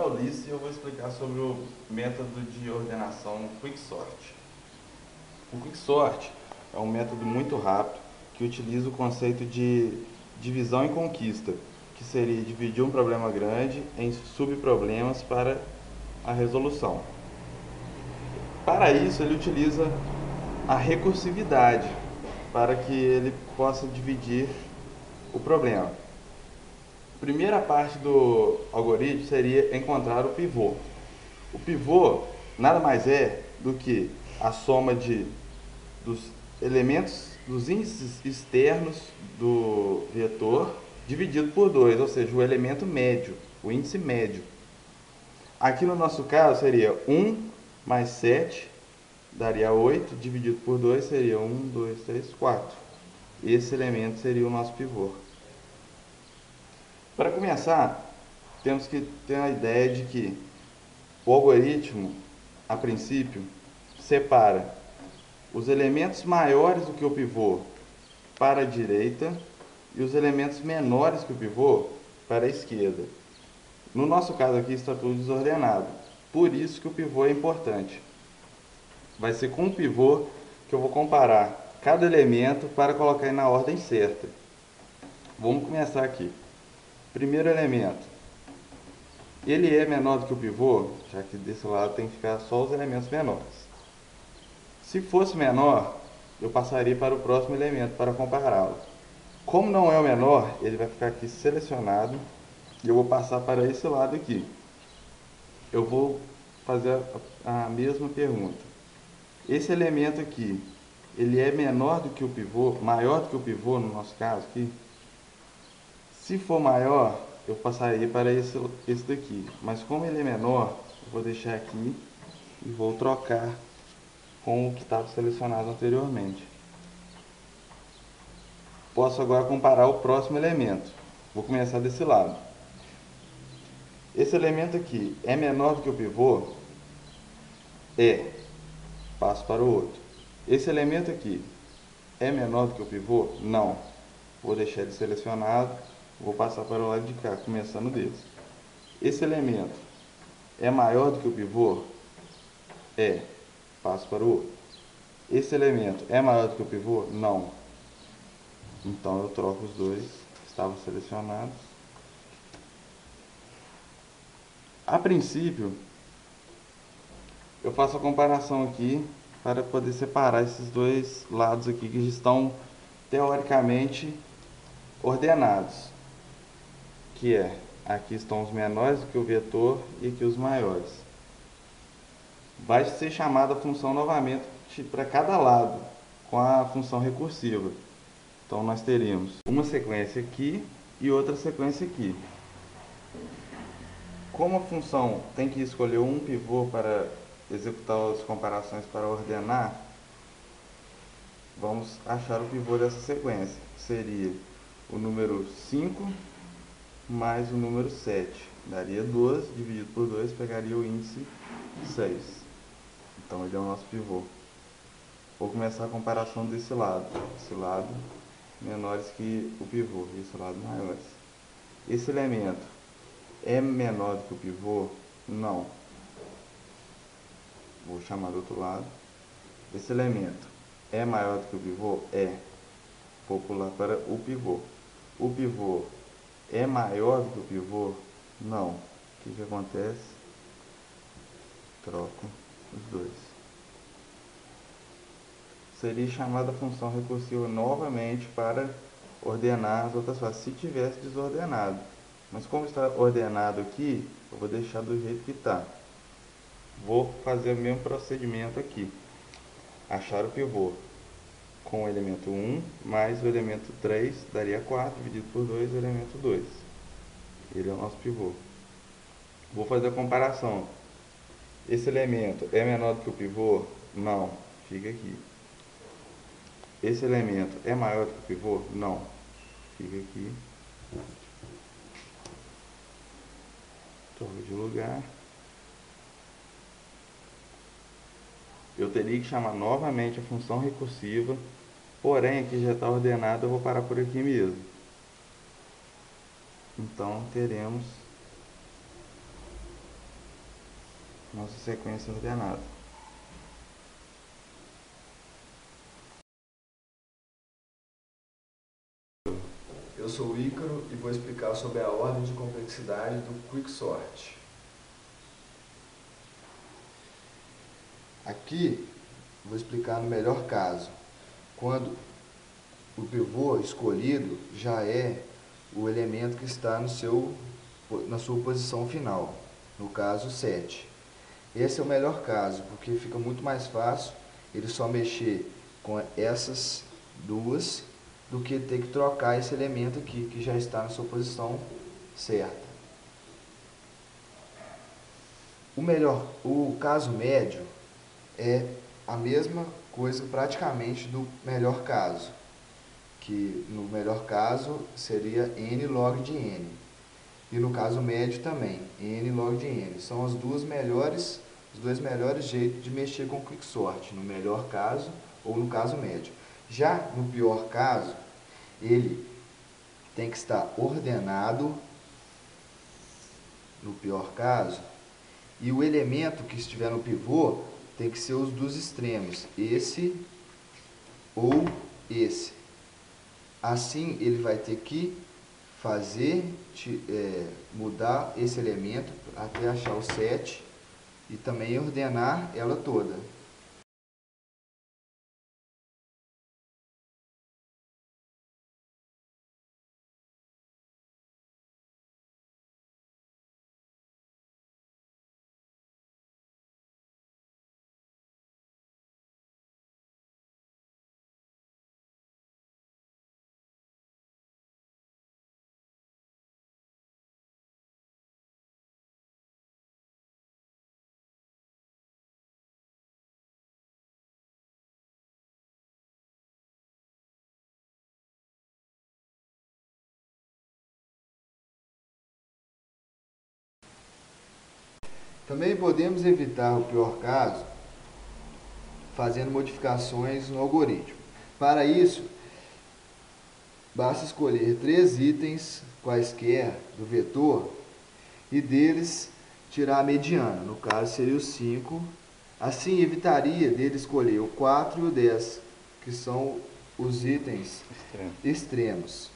é Ulisses e eu vou explicar sobre o método de ordenação Quicksort. O Quicksort é um método muito rápido que utiliza o conceito de divisão e conquista, que seria dividir um problema grande em subproblemas para a resolução. Para isso, ele utiliza a recursividade para que ele possa dividir o problema. A primeira parte do algoritmo seria encontrar o pivô. O pivô nada mais é do que a soma dos elementos, dos índices externos do vetor dividido por 2, ou seja, o elemento médio, o índice médio. Aqui no nosso caso seria 1 mais 7 daria 8, dividido por 2 seria 1, 2, 3, 4. Esse elemento seria o nosso pivô. Para começar, temos que ter a ideia de que o algoritmo, a princípio, separa os elementos maiores do que o pivô para a direita e os elementos menores que o pivô para a esquerda. No nosso caso aqui está tudo desordenado, por isso que o pivô é importante. Vai ser com o pivô que eu vou comparar cada elemento para colocar ele na ordem certa. Vamos começar aqui. Primeiro elemento. Ele é menor do que o pivô, já que desse lado tem que ficar só os elementos menores. Se fosse menor, eu passaria para o próximo elemento para compará-lo. Como não é o menor, ele vai ficar aqui selecionado e eu vou passar para esse lado aqui. Eu vou fazer a mesma pergunta. Esse elemento aqui, ele é menor do que o pivô, maior do que o pivô no nosso caso aqui? Se for maior, eu passaria para esse daqui. Mas como ele é menor, eu vou deixar aqui e vou trocar com o que estava selecionado anteriormente. Posso agora comparar o próximo elemento. Vou começar desse lado. Esse elemento aqui é menor do que o pivô? É. Passo para o outro. Esse elemento aqui é menor do que o pivô? Não. Vou deixar ele selecionado. Vou passar para o lado de cá, começando desse. Esse elemento é maior do que o pivô? É. Passo para o outro. Esse elemento é maior do que o pivô? Não. Então eu troco os dois que estavam selecionados. A princípio, eu faço a comparação aqui para poder separar esses dois lados aqui que estão teoricamente ordenados. Que é, aqui estão os menores do que o vetor e aqui os maiores. Vai ser chamada a função novamente para cada lado, com a função recursiva. Então nós teríamos uma sequência aqui e outra sequência aqui. Como a função tem que escolher um pivô para executar as comparações para ordenar, vamos achar o pivô dessa sequência, que seria o número 5 mais o número 7. Daria 12, dividido por 2, pegaria o índice 6. Então ele é o nosso pivô. Vou começar a comparação desse lado. Esse lado menores que o pivô, e esse lado maiores. Esse elemento é menor do que o pivô? Não. Vou chamar do outro lado. Esse elemento é maior do que o pivô? É. Vou pular para o pivô. O pivô é maior do que o pivô? Não. O que acontece? Troco os dois. Seria chamada a função recursiva novamente para ordenar as outras faces, se tivesse desordenado. Mas como está ordenado aqui, eu vou deixar do jeito que está. Vou fazer o mesmo procedimento aqui. Achar o pivô com o elemento 1 mais o elemento 3 daria 4, dividido por 2, o elemento 2. Ele é o nosso pivô. Vou fazer a comparação. Esse elemento é menor do que o pivô? Não. Fica aqui. Esse elemento é maior do que o pivô? Não. Fica aqui. Troca de lugar. Eu teria que chamar novamente a função recursiva, porém aqui já está ordenado, eu vou parar por aqui mesmo. Então teremos nossa sequência ordenada. Eu sou o Ícaro e vou explicar sobre a ordem de complexidade do Quicksort. Aqui, vou explicar no melhor caso, quando o pivô escolhido já é o elemento que está na sua posição final, no caso 7. Esse é o melhor caso, porque fica muito mais fácil ele só mexer com essas duas do que ter que trocar esse elemento aqui, que já está na sua posição certa. O caso médio é a mesma coisa praticamente do melhor caso, que no melhor caso seria n log de n. E no caso médio também, n log de n. São os dois melhores jeitos de mexer com o Quicksort, no melhor caso ou no caso médio. Já no pior caso, ele tem que estar ordenado, no pior caso, e o elemento que estiver no pivô tem que ser os dos extremos, esse ou esse. Assim, ele vai ter que mudar esse elemento até achar o 7 e também ordenar ela toda. Também podemos evitar o pior caso fazendo modificações no algoritmo. Para isso, basta escolher 3 itens quaisquer do vetor e deles tirar a mediana, no caso seria o 5. Assim, evitaria dele escolher o 4 e o 10, que são os itens extremos.